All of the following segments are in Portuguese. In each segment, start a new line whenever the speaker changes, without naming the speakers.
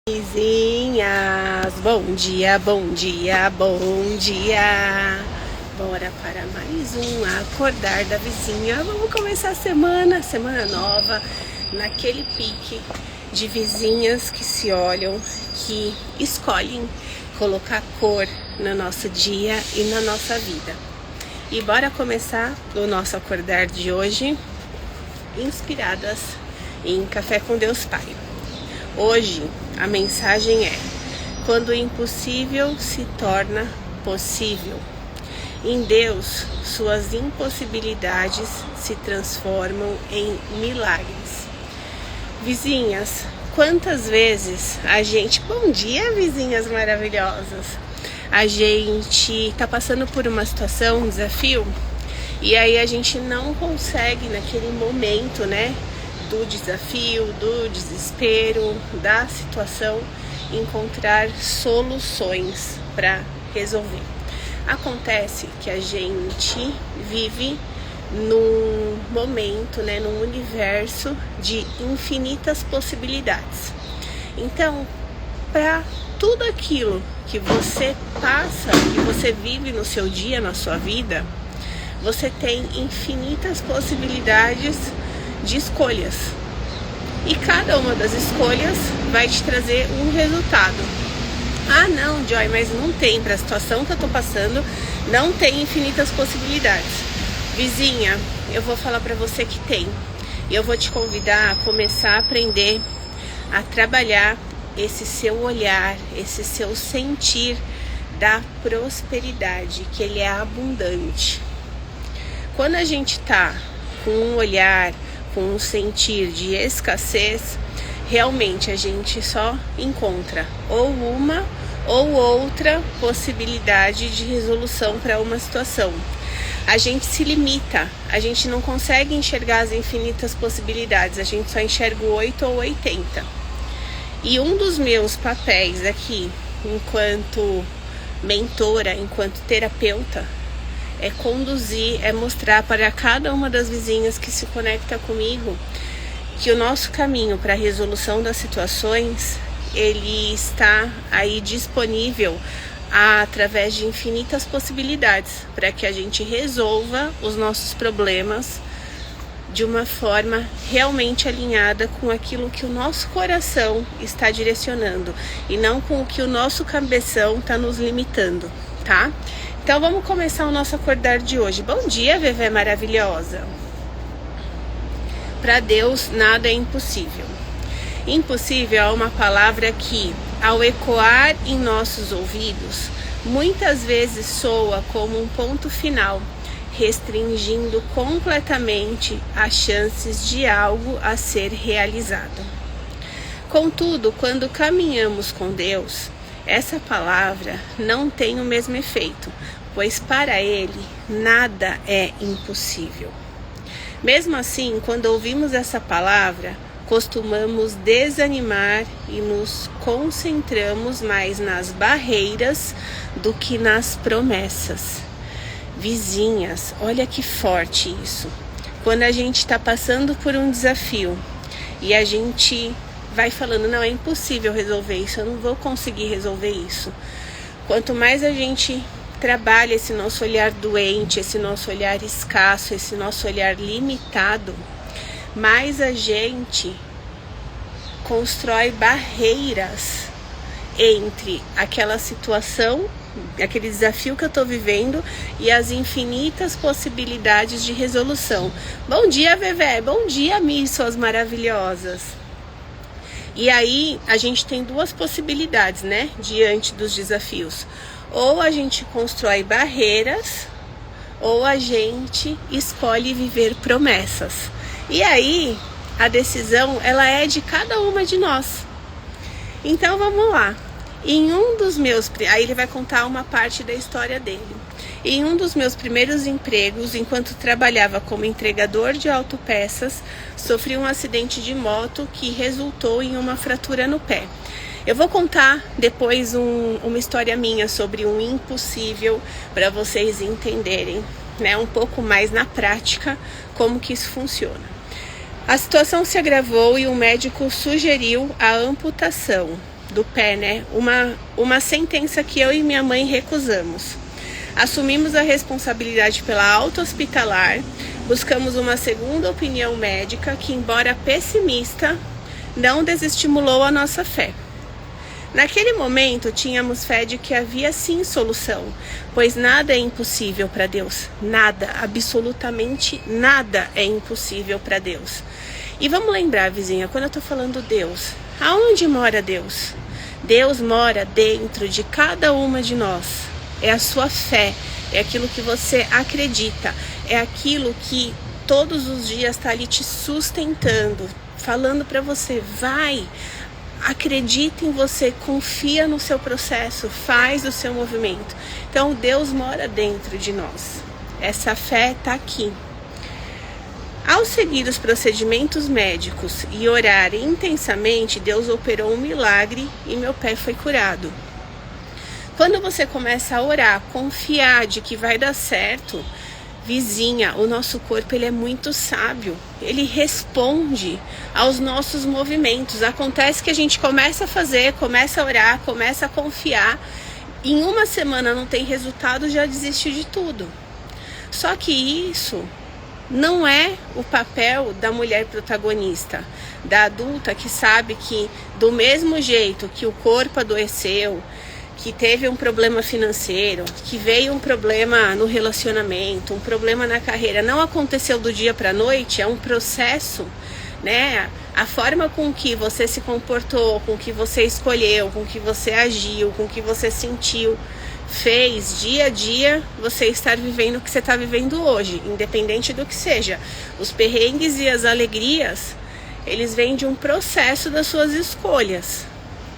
Vizinhas, bom dia, bom dia, bom dia. Bora para mais um Acordar da Vizinha. Vamos começar a semana nova, naquele pique de vizinhas que se olham, que escolhem colocar cor no nosso dia e na nossa vida. E bora começar o nosso acordar de hoje, inspiradas em Café com Deus Pai. Hoje a mensagem é: quando o impossível se torna possível. Em Deus, suas impossibilidades se transformam em milagres. Vizinhas, quantas vezes a gente... Bom dia, vizinhas maravilhosas! A gente tá passando por uma situação, um desafio, e aí a gente não consegue naquele momento, do desafio, do desespero, da situação, encontrar soluções para resolver. Acontece que a gente vive num momento, num universo de infinitas possibilidades. Então, para tudo aquilo que você passa, que você vive no seu dia, na sua vida, você tem infinitas possibilidades de escolhas. E cada uma das escolhas vai te trazer um resultado. Ah, não, Joy, mas não tem. Para a situação que eu tô passando, não tem infinitas possibilidades. Vizinha, eu vou falar para você que tem. E eu vou te convidar a começar a aprender a trabalhar esse seu olhar, esse seu sentir da prosperidade, que ele é abundante. Quando a gente tá com um olhar, com um sentir de escassez, realmente a gente só encontra ou uma ou outra possibilidade de resolução para uma situação. A gente se limita, a gente não consegue enxergar as infinitas possibilidades, a gente só enxerga o 8 ou 80. E um dos meus papéis aqui, enquanto mentora, enquanto terapeuta, é conduzir, é mostrar para cada uma das vizinhas que se conecta comigo que o nosso caminho para a resolução das situações, ele está aí disponível através de infinitas possibilidades para que a gente resolva os nossos problemas de uma forma realmente alinhada com aquilo que o nosso coração está direcionando e não com o que o nosso cabeção está nos limitando, tá? Então vamos começar o nosso acordar de hoje. Bom dia, Vevé maravilhosa! Para Deus nada é impossível. Impossível é uma palavra que, ao ecoar em nossos ouvidos, muitas vezes soa como um ponto final, restringindo completamente as chances de algo a ser realizado. Contudo, quando caminhamos com Deus, essa palavra não tem o mesmo efeito, pois para Ele nada é impossível. Mesmo assim, quando ouvimos essa palavra, costumamos desanimar e nos concentramos mais nas barreiras do que nas promessas. Vizinhas, olha que forte isso. Quando a gente está passando por um desafio e a gente vai falando, não, é impossível resolver isso, eu não vou conseguir resolver isso. Quanto mais a gente trabalha esse nosso olhar doente, esse nosso olhar escasso, esse nosso olhar limitado, mais a gente constrói barreiras entre aquela situação, aquele desafio que eu estou vivendo e as infinitas possibilidades de resolução. Bom dia, Vevé! Bom dia, Mi, suas maravilhosas! E aí a gente tem duas possibilidades, diante dos desafios. Ou a gente constrói barreiras, ou a gente escolhe viver promessas. E aí a decisão, ela é de cada uma de nós. Então vamos lá. Em um dos meus... Aí ele vai contar uma parte da história dele. Em um dos meus primeiros empregos, enquanto trabalhava como entregador de autopeças, sofri um acidente de moto que resultou em uma fratura no pé. Eu vou contar depois uma história minha sobre um impossível para vocês entenderem, um pouco mais na prática como que isso funciona. A situação se agravou e o médico sugeriu a amputação. do pé, né? Uma sentença que eu e minha mãe recusamos. Assumimos a responsabilidade pela alta hospitalar, buscamos uma segunda opinião médica que, embora pessimista, não desestimulou a nossa fé. Naquele momento, tínhamos fé de que havia sim solução, pois nada é impossível para Deus. Nada, absolutamente nada é impossível para Deus. E vamos lembrar, vizinha, quando eu estou falando Deus, aonde mora Deus? Deus mora dentro de cada uma de nós. É a sua fé, é aquilo que você acredita, é aquilo que todos os dias está ali te sustentando, falando para você, vai, acredita em você, confia no seu processo, faz o seu movimento. Então Deus mora dentro de nós, essa fé está aqui. Ao seguir os procedimentos médicos e orar intensamente, Deus operou um milagre e meu pé foi curado. Quando você começa a orar, confiar de que vai dar certo, vizinha, o nosso corpo ele é muito sábio. Ele responde aos nossos movimentos. Acontece que a gente começa a fazer, começa a orar, começa a confiar. Em uma semana não tem resultado, já desiste de tudo. Só que isso não é o papel da mulher protagonista, da adulta que sabe que do mesmo jeito que o corpo adoeceu, que teve um problema financeiro, que veio um problema no relacionamento, um problema na carreira, não aconteceu do dia para a noite, é um processo, né? A forma com que você se comportou, com que você escolheu, com que você agiu, com que você sentiu, fez dia a dia você estar vivendo o que você está vivendo hoje, independente do que seja. Os perrengues e as alegrias, eles vêm de um processo das suas escolhas.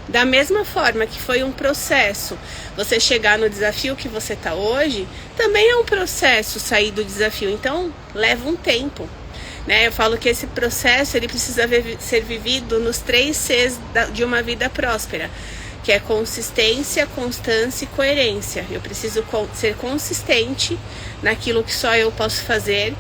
Da mesma forma que foi um processo você chegar no desafio que você está hoje, também é um processo sair do desafio, então leva um tempo, né? Eu falo que esse processo ele precisa ser vivido nos 3 Cs de uma vida próspera, que é consistência, constância e coerência. Eu preciso ser consistente naquilo que só eu posso fazer,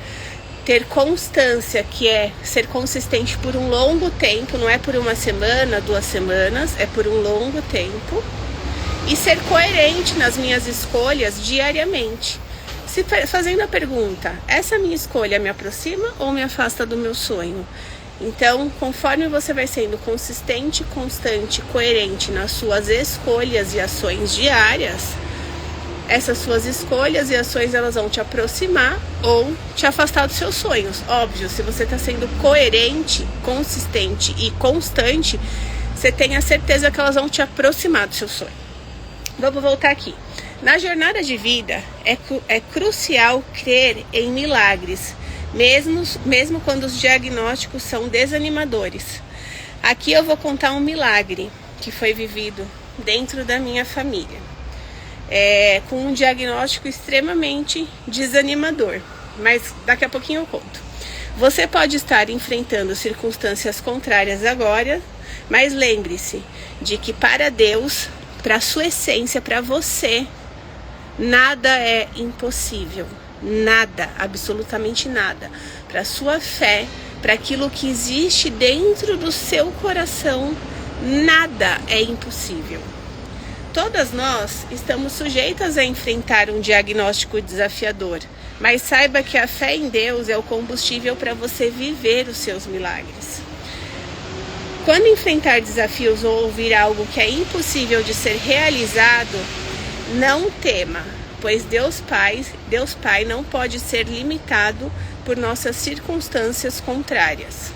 ter constância, que é ser consistente por um longo tempo, não é por uma semana, 2 semanas, é por um longo tempo. E ser coerente nas minhas escolhas diariamente. Fazendo a pergunta, essa minha escolha me aproxima ou me afasta do meu sonho? Então, conforme você vai sendo consistente, constante, coerente nas suas escolhas e ações diárias, essas suas escolhas e ações elas vão te aproximar ou te afastar dos seus sonhos. Óbvio, se você está sendo coerente, consistente e constante, você tem a certeza que elas vão te aproximar do seu sonho. Vamos voltar aqui. Na jornada de vida, é crucial crer em milagres, mesmo quando os diagnósticos são desanimadores. Aqui eu vou contar um milagre que foi vivido dentro da minha família. Com um diagnóstico extremamente desanimador, mas daqui a pouquinho eu conto. Você pode estar enfrentando circunstâncias contrárias agora, mas lembre-se de que para Deus, para a sua essência, para você, nada é impossível, nada, absolutamente nada. Para a sua fé, para aquilo que existe dentro do seu coração, nada é impossível. Todas nós estamos sujeitas a enfrentar um diagnóstico desafiador, mas saiba que a fé em Deus é o combustível para você viver os seus milagres. Quando enfrentar desafios ou ouvir algo que é impossível de ser realizado, não tema, pois Deus Pai não pode ser limitado por nossas circunstâncias contrárias.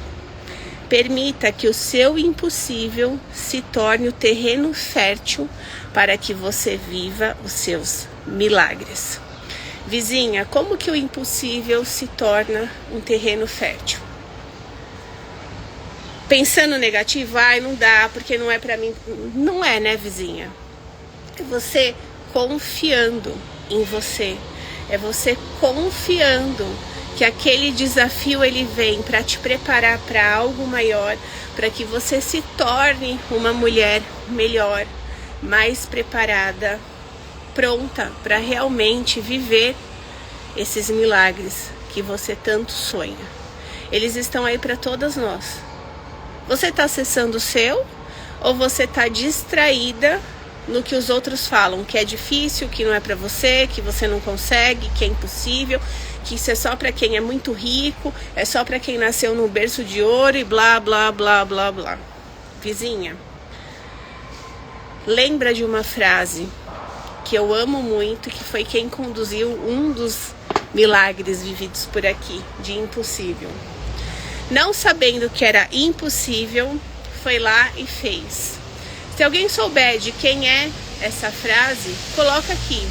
Permita que o seu impossível se torne o terreno fértil para que você viva os seus milagres. Vizinha, como que o impossível se torna um terreno fértil? Pensando negativo, não dá, porque não é pra mim. Não é, né, vizinha? É você confiando em você. É você confiando que aquele desafio ele vem para te preparar para algo maior, para que você se torne uma mulher melhor, mais preparada, pronta para realmente viver esses milagres que você tanto sonha. Eles estão aí para todas nós. Você está acessando o seu ou você tá distraída no que os outros falam, que é difícil, que não é pra você, que você não consegue, que é impossível, que isso é só pra quem é muito rico, é só pra quem nasceu no berço de ouro e blá, blá, blá, blá, blá. Vizinha, lembra de uma frase que eu amo muito, que foi quem conduziu um dos milagres vividos por aqui, de impossível. Não sabendo que era impossível, foi lá e fez. Se alguém souber de quem é essa frase, coloca aqui.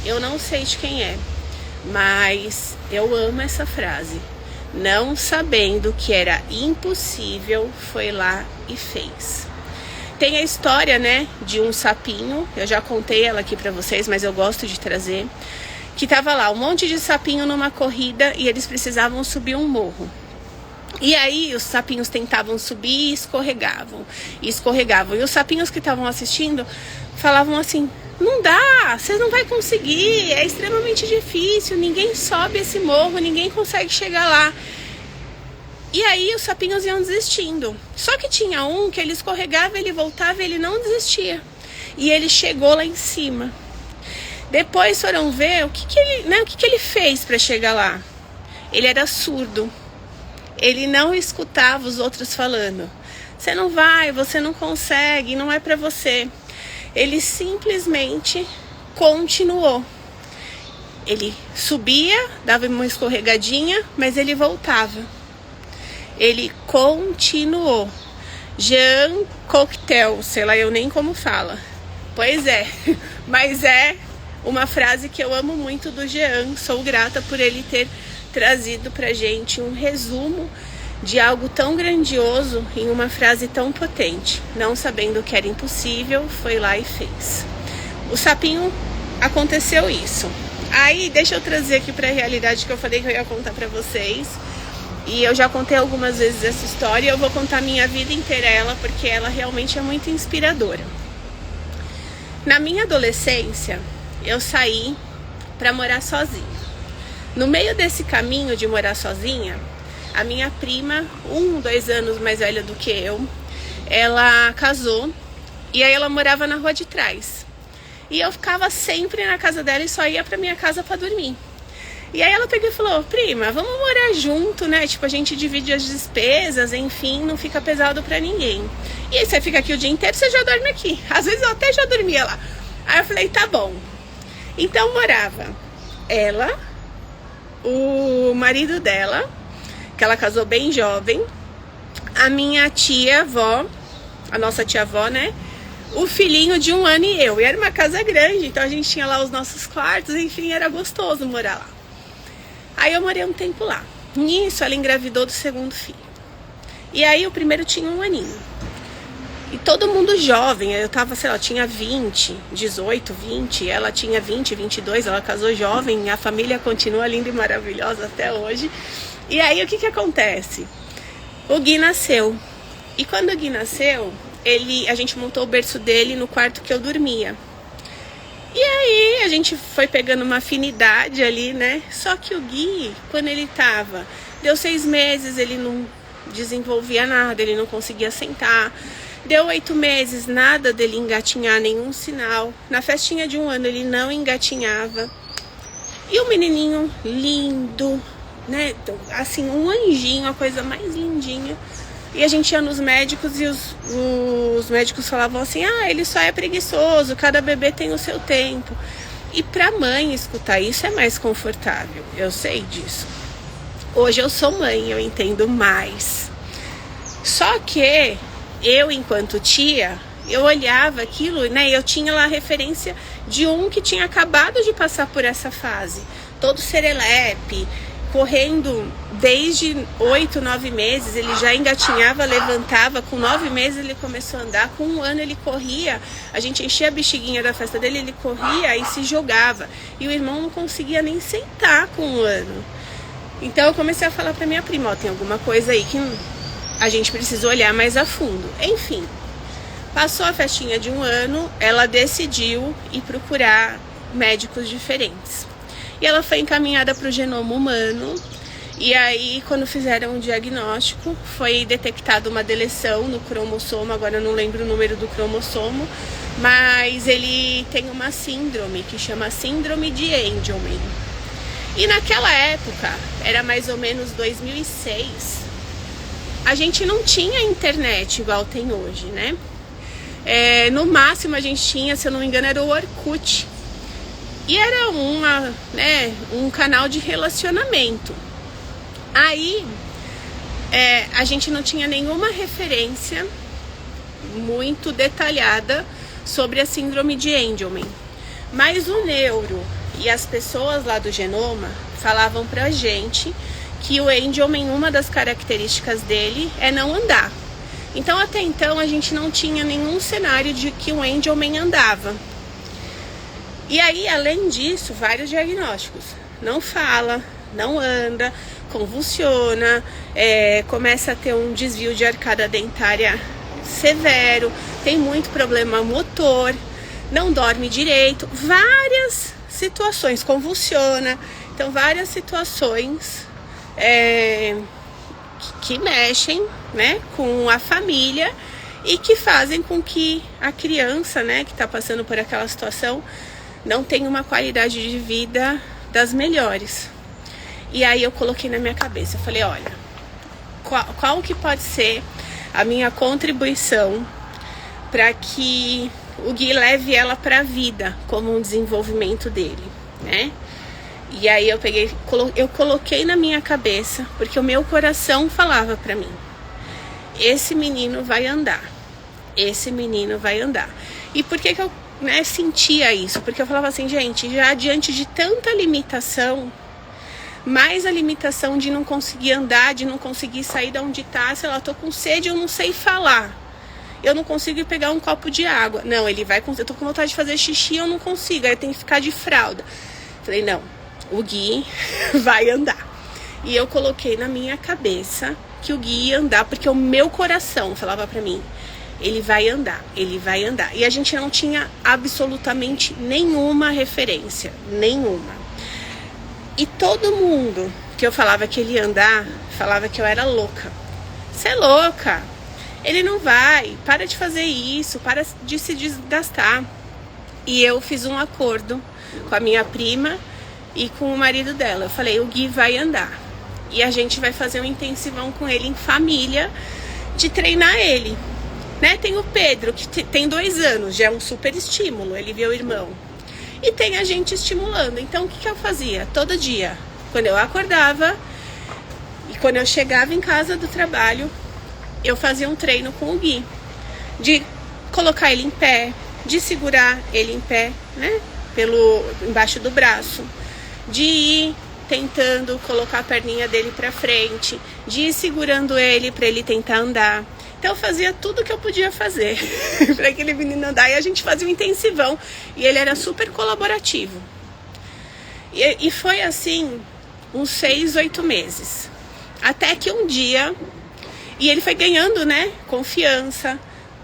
Eu não sei de quem é, mas eu amo essa frase. Não sabendo que era impossível, foi lá e fez. Tem a história, né, de um sapinho, eu já contei ela aqui pra vocês, mas eu gosto de trazer, que tava lá um monte de sapinho numa corrida e eles precisavam subir um morro. E aí os sapinhos tentavam subir e escorregavam. E os sapinhos que estavam assistindo falavam assim: não dá, vocês não vão conseguir, é extremamente difícil, ninguém sobe esse morro, ninguém consegue chegar lá. E aí os sapinhos iam desistindo. Só que tinha um que ele escorregava, ele voltava e ele não desistia. E ele chegou lá em cima. Depois foram ver o que ele fez para chegar lá. Ele era surdo. Ele não escutava os outros falando: você não vai, você não consegue, não é para você. Ele simplesmente continuou. Ele subia, dava uma escorregadinha, mas ele voltava. Ele continuou. Jean Cocteau, sei lá eu nem como fala. Pois é, mas é uma frase que eu amo muito do Jean. Sou grata por ele ter trazido pra gente um resumo de algo tão grandioso em uma frase tão potente. Não sabendo que era impossível, foi lá e fez. O sapinho, aconteceu isso. Aí, deixa eu trazer aqui pra realidade que eu falei que eu ia contar pra vocês. E eu já contei algumas vezes essa história e eu vou contar minha vida inteira ela, porque ela realmente é muito inspiradora. Na minha adolescência, eu saí pra morar sozinha. No meio desse caminho de morar sozinha, a minha prima, 2 anos mais velha do que eu, ela casou e aí ela morava na rua de trás. E eu ficava sempre na casa dela e só ia pra minha casa pra dormir. E aí ela pegou e falou: prima, vamos morar junto, né? Tipo, a gente divide as despesas, enfim, não fica pesado pra ninguém. E aí você fica aqui o dia inteiro, você já dorme aqui. Às vezes eu até já dormia lá. Aí eu falei: tá bom. Então morava ela, o marido dela, que ela casou bem jovem, a minha tia-avó, a nossa tia-avó, né? O filhinho de 1 ano e eu. E era uma casa grande, então a gente tinha lá os nossos quartos, enfim, era gostoso morar lá. Aí eu morei um tempo lá. Nisso, ela engravidou do 2º filho. E aí o primeiro tinha 1 aninho. E todo mundo jovem, eu tava, sei lá, tinha 20, 18, 20, ela tinha 20, 22, ela casou jovem, a família continua linda e maravilhosa até hoje. E aí o que acontece? O Gui nasceu. E quando o Gui nasceu, a gente montou o berço dele no quarto que eu dormia. E aí a gente foi pegando uma afinidade ali, né? Só que o Gui, quando ele deu 6 meses, ele não desenvolvia nada, ele não conseguia sentar. Deu 8 meses, nada dele engatinhar, nenhum sinal. Na festinha de 1 ano ele não engatinhava. E o menininho lindo, né? Assim, um anjinho, a coisa mais lindinha. E a gente ia nos médicos e os médicos falavam assim: ah, ele só é preguiçoso, cada bebê tem o seu tempo. E pra mãe escutar isso é mais confortável, eu sei disso. Hoje eu sou mãe, eu entendo mais. Só que eu, enquanto tia, eu olhava aquilo, né? Eu tinha lá a referência de um que tinha acabado de passar por essa fase. Todo serelepe, correndo desde 8, 9 meses, ele já engatinhava, levantava, com 9 meses ele começou a andar, com 1 ano ele corria, a gente enchia a bexiguinha da festa dele, ele corria e se jogava, e o irmão não conseguia nem sentar com 1 ano. Então eu comecei a falar pra minha prima: ó, tem alguma coisa aí que a gente precisa olhar mais a fundo. Enfim, passou a festinha de 1 ano, ela decidiu ir procurar médicos diferentes. E ela foi encaminhada para o genoma humano. E aí, quando fizeram o diagnóstico, foi detectada uma deleção no cromossomo, agora eu não lembro o número do cromossomo, mas ele tem uma síndrome que chama síndrome de Angelman. E naquela época, era mais ou menos 2006, a gente não tinha internet igual tem hoje, né? No máximo a gente tinha, se eu não me engano, era o Orkut. E era um canal de relacionamento. Aí, a gente não tinha nenhuma referência muito detalhada sobre a síndrome de Angelman. Mas o neuro e as pessoas lá do genoma falavam pra gente que o Angelman, uma das características dele é não andar. Então, até então, a gente não tinha nenhum cenário de que o Angelman andava. E aí, além disso, vários diagnósticos. Não fala, não anda, convulsiona, começa a ter um desvio de arcada dentária severo, tem muito problema motor, não dorme direito, várias situações, convulsiona. Então, várias situações que mexem, né, com a família e que fazem com que a criança, né, que está passando por aquela situação não tenha uma qualidade de vida das melhores. E aí eu coloquei na minha cabeça, eu falei, olha, qual que pode ser a minha contribuição para que o Gui leve ela para a vida como um desenvolvimento dele, né? E aí eu coloquei na minha cabeça, porque o meu coração falava para mim, esse menino vai andar, esse menino vai andar. E por que eu sentia isso? Porque eu falava assim, gente, já diante de tanta limitação, mais a limitação de não conseguir andar, de não conseguir sair de onde tá, sei lá, tô com sede, eu não sei falar, eu não consigo pegar um copo de água, não, ele vai, eu tô com vontade de fazer xixi, eu não consigo, aí eu tenho que ficar de fralda. Falei, não, o Gui vai andar. E eu coloquei na minha cabeça que o Gui ia andar, porque o meu coração falava pra mim, ele vai andar, ele vai andar. E a gente não tinha absolutamente nenhuma referência, nenhuma. E todo mundo que eu falava que ele ia andar, falava que eu era louca. Você é louca, ele não vai, para de fazer isso, para de se desgastar. E eu fiz um acordo com a minha prima e com o marido dela. Eu falei, o Gui vai andar. E a gente vai fazer um intensivão com ele em família, de treinar ele. Né? Tem o Pedro, que tem 2 anos, já é um super estímulo, ele vê o irmão. E tem a gente estimulando. Então, o que eu fazia? Todo dia, quando eu acordava e quando eu chegava em casa do trabalho, eu fazia um treino com o Gui. De colocar ele em pé, de segurar ele em pé, né? Embaixo do braço. De ir tentando colocar a perninha dele pra frente. De ir segurando ele pra ele tentar andar. Então eu fazia tudo que eu podia fazer para aquele menino andar. E a gente fazia um intensivão. E ele era super colaborativo. E foi assim, uns 6, 8 meses. Até que um dia... E ele foi ganhando, né? Confiança.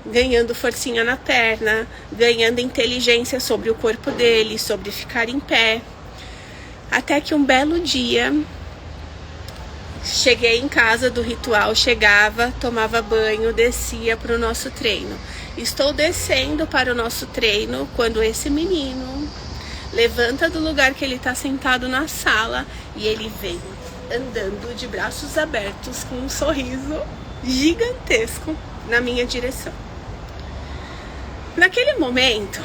Ganhando forcinha na perna. Ganhando inteligência sobre o corpo dele. Sobre ficar em pé. Até que um belo dia... Cheguei em casa do ritual, chegava, tomava banho, descia para o nosso treino. Estou descendo para o nosso treino quando esse menino levanta do lugar que ele está sentado na sala e ele vem andando de braços abertos com um sorriso gigantesco na minha direção. Naquele momento,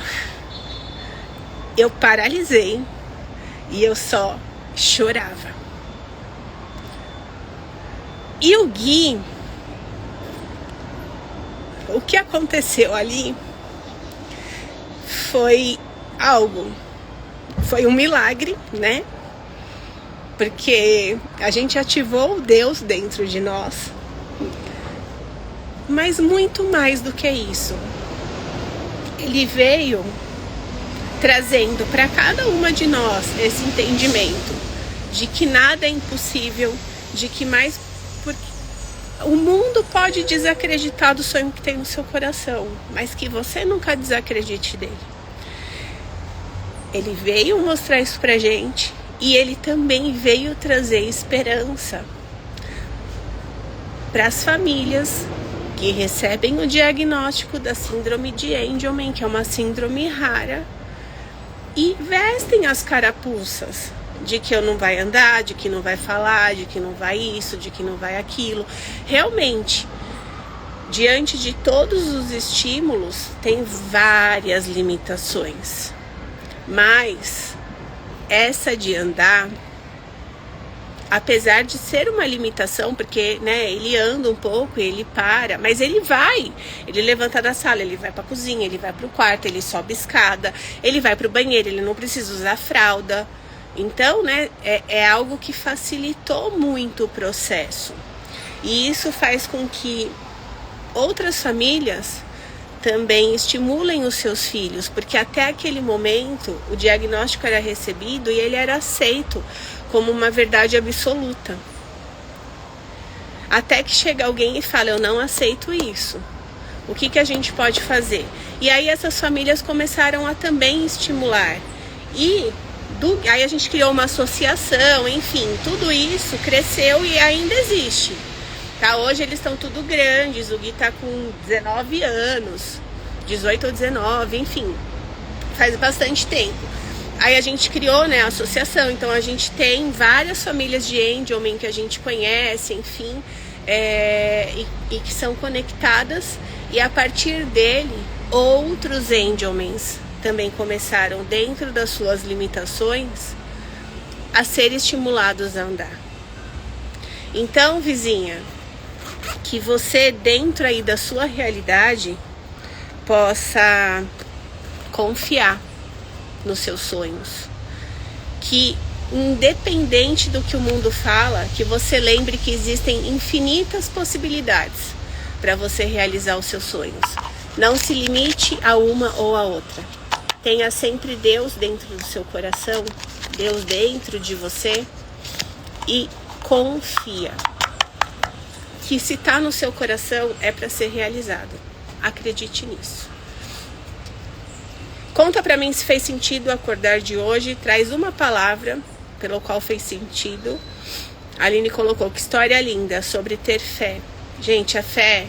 eu paralisei e eu só chorava. E o Gui, o que aconteceu ali foi foi um milagre, né? Porque a gente ativou o Deus dentro de nós. Mas muito mais do que isso. Ele veio trazendo para cada uma de nós esse entendimento de que nada é impossível, de que o mundo pode desacreditar do sonho que tem no seu coração, mas que você nunca desacredite dele. Ele veio mostrar isso pra gente E ele também veio trazer esperança para as famílias que recebem o diagnóstico da síndrome de Angelman, que é uma síndrome rara, e vestem as carapuças de que eu não vai andar, de que não vai falar, de que não vai isso, de que não vai aquilo. Realmente, diante de todos os estímulos, tem várias limitações. Mas essa de andar, apesar de ser uma limitação, porque né, ele anda um pouco, ele para, mas ele vai, ele levanta da sala, ele vai para a cozinha, ele vai para o quarto, ele sobe escada, ele vai para o banheiro, ele não precisa usar fralda. Então, né, é algo que facilitou muito o processo. E isso faz com que outras famílias também estimulem os seus filhos, porque até aquele momento o diagnóstico era recebido e ele era aceito como uma verdade absoluta. Até que chega alguém e fala, eu não aceito isso. O que a gente pode fazer? E aí essas famílias começaram a também estimular. E aí a gente criou uma associação, enfim, tudo isso cresceu e ainda existe. Tá, hoje eles estão tudo grandes, o Gui tá com 19 anos, 18 ou 19, enfim, faz bastante tempo. Aí a gente criou, né, a associação, então a gente tem várias famílias de Angelman que a gente conhece, enfim, e que são conectadas, e a partir dele, outros Angelmans também começaram, dentro das suas limitações, a ser estimulados a andar. Então, vizinha, que você, dentro aí da sua realidade, possa confiar nos seus sonhos. Que, independente do que o mundo fala, que você lembre que existem infinitas possibilidades para você realizar os seus sonhos. Não se limite a uma ou a outra. Tenha sempre Deus dentro do seu coração, Deus dentro de você, e confia que se está no seu coração é para ser realizado. Acredite nisso. Conta para mim se fez sentido acordar de hoje. Traz uma palavra pelo qual fez sentido. A Aline colocou, que história linda sobre ter fé. Gente, a fé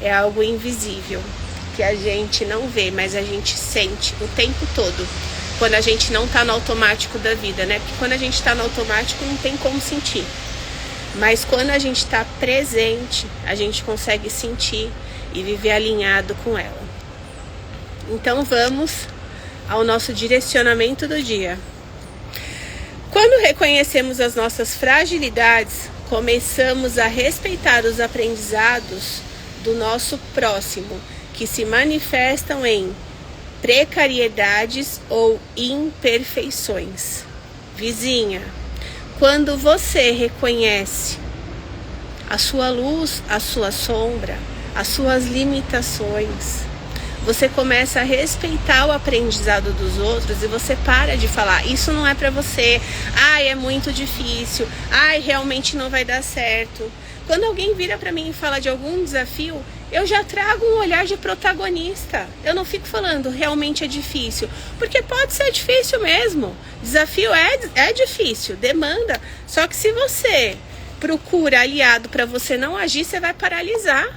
é algo invisível, que a gente não vê, mas a gente sente o tempo todo. Quando a gente não tá no automático da vida, né? Porque quando a gente tá no automático não tem como sentir. Mas quando a gente está presente, a gente consegue sentir e viver alinhado com ela. Então vamos ao nosso direcionamento do dia. Quando reconhecemos as nossas fragilidades, começamos a respeitar os aprendizados do nosso próximo, que se manifestam em precariedades ou imperfeições. Vizinha, quando você reconhece a sua luz, a sua sombra, as suas limitações, você começa a respeitar o aprendizado dos outros e você para de falar, isso não é pra você, ai, é muito difícil, ai, realmente não vai dar certo. Quando alguém vira pra mim e fala de algum desafio, eu já trago um olhar de protagonista. Eu não fico falando, realmente é difícil, porque pode ser difícil mesmo. Desafio é difícil, demanda. Só que se você procura aliado para você não agir, você vai paralisar.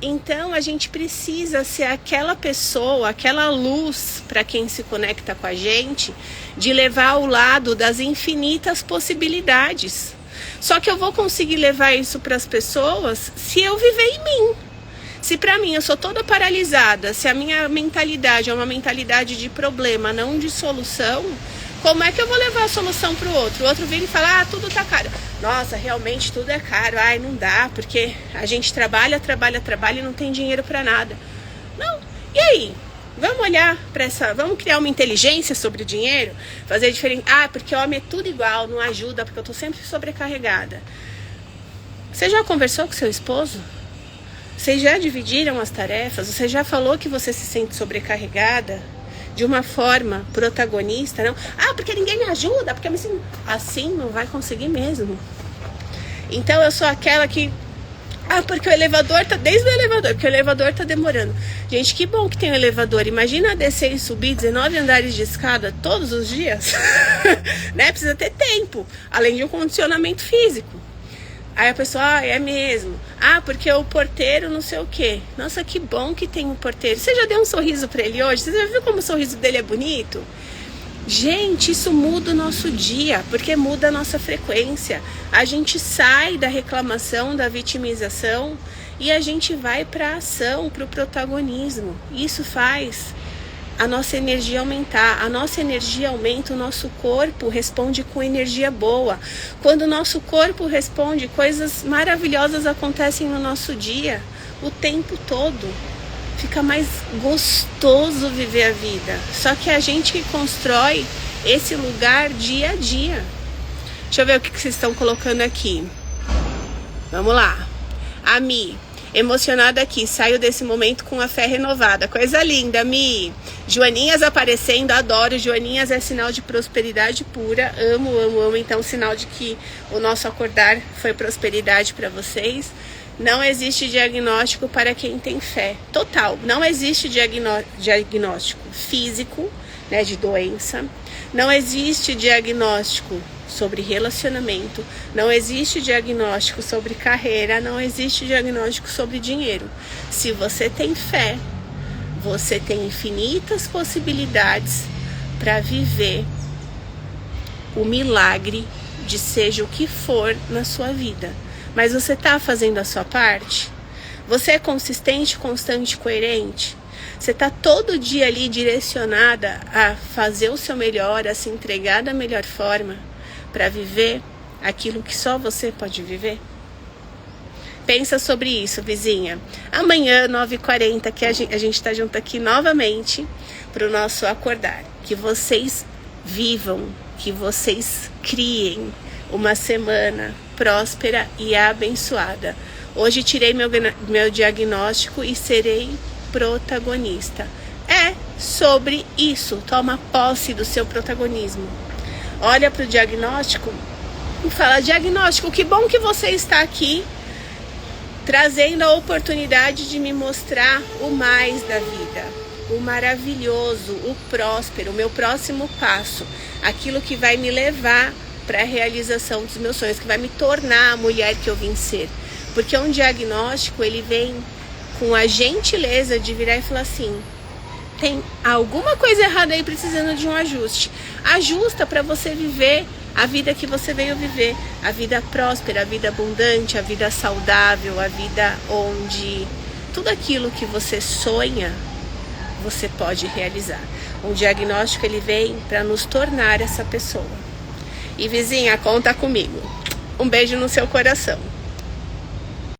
Então a gente precisa ser aquela pessoa, aquela luz para quem se conecta com a gente, de levar ao lado das infinitas possibilidades. Só que eu vou conseguir levar isso para as pessoas se eu viver em mim. Se para mim eu sou toda paralisada, se a minha mentalidade é uma mentalidade de problema, não de solução, como é que eu vou levar a solução para o outro? O outro vem e fala, tudo tá caro. Nossa, realmente tudo é caro. Ai, não dá, porque a gente trabalha e não tem dinheiro para nada. Não. E aí? Vamos olhar para vamos criar uma inteligência sobre o dinheiro? Fazer diferente. Porque homem é tudo igual, não ajuda, porque eu tô sempre sobrecarregada. Você já conversou com seu esposo? Vocês já dividiram as tarefas? Você já falou que você se sente sobrecarregada? De uma forma protagonista, não? Porque ninguém me ajuda, porque eu me sinto... Assim não vai conseguir mesmo. Então eu sou aquela que Ah, porque o elevador tá... Desde o elevador, porque o elevador tá demorando. Gente, que bom que tem um elevador. Imagina descer e subir 19 andares de escada todos os dias. Né? Precisa ter tempo. Além de um condicionamento físico. Aí a pessoa, é mesmo. Ah, porque o porteiro não sei o quê. Nossa, que bom que tem um porteiro. Você já deu um sorriso pra ele hoje? Você já viu como o sorriso dele é bonito? Gente, isso muda o nosso dia, porque muda a nossa frequência. A gente sai da reclamação, da vitimização e a gente vai para a ação, para o protagonismo. Isso faz a nossa energia aumentar. A nossa energia aumenta, o nosso corpo responde com energia boa. Quando o nosso corpo responde, coisas maravilhosas acontecem no nosso dia, o tempo todo. Fica mais gostoso viver a vida. Só que a gente que constrói esse lugar dia a dia. Deixa eu ver o que vocês estão colocando aqui. Vamos lá. A Mi, emocionada aqui. Saio desse momento com a fé renovada. Coisa linda, Mi. Joaninhas aparecendo, adoro. Joaninhas é sinal de prosperidade pura. Amo, amo, amo. Então, sinal de que o nosso acordar foi prosperidade para vocês. Não existe diagnóstico para quem tem fé. Total. Não existe diagnóstico físico, né, de doença. Não existe diagnóstico sobre relacionamento. Não existe diagnóstico sobre carreira. Não existe diagnóstico sobre dinheiro. Se você tem fé, você tem infinitas possibilidades para viver o milagre de seja o que for na sua vida. Mas você está fazendo a sua parte? Você é consistente, constante, coerente? Você está todo dia ali direcionada a fazer o seu melhor, a se entregar da melhor forma para viver aquilo que só você pode viver? Pensa sobre isso, vizinha. Amanhã, 9h40, que a gente está junto aqui novamente para o nosso acordar. Que vocês vivam, que vocês criem uma semana próspera e abençoada. Hoje tirei meu diagnóstico e serei protagonista. É sobre isso. Toma posse do seu protagonismo. Olha para o diagnóstico e fala: diagnóstico, que bom que você está aqui trazendo a oportunidade de me mostrar o mais da vida, o maravilhoso, o próspero, o meu próximo passo, aquilo que vai me levar para a realização dos meus sonhos, que vai me tornar a mulher que eu vim ser. Porque um diagnóstico, ele vem com a gentileza de virar e falar assim: tem alguma coisa errada aí precisando de um ajuste. Ajusta para você viver a vida que você veio viver, a vida próspera, a vida abundante, a vida saudável, a vida onde tudo aquilo que você sonha, você pode realizar. Um diagnóstico, ele vem para nos tornar essa pessoa. E vizinha, conta comigo. Um beijo no seu coração.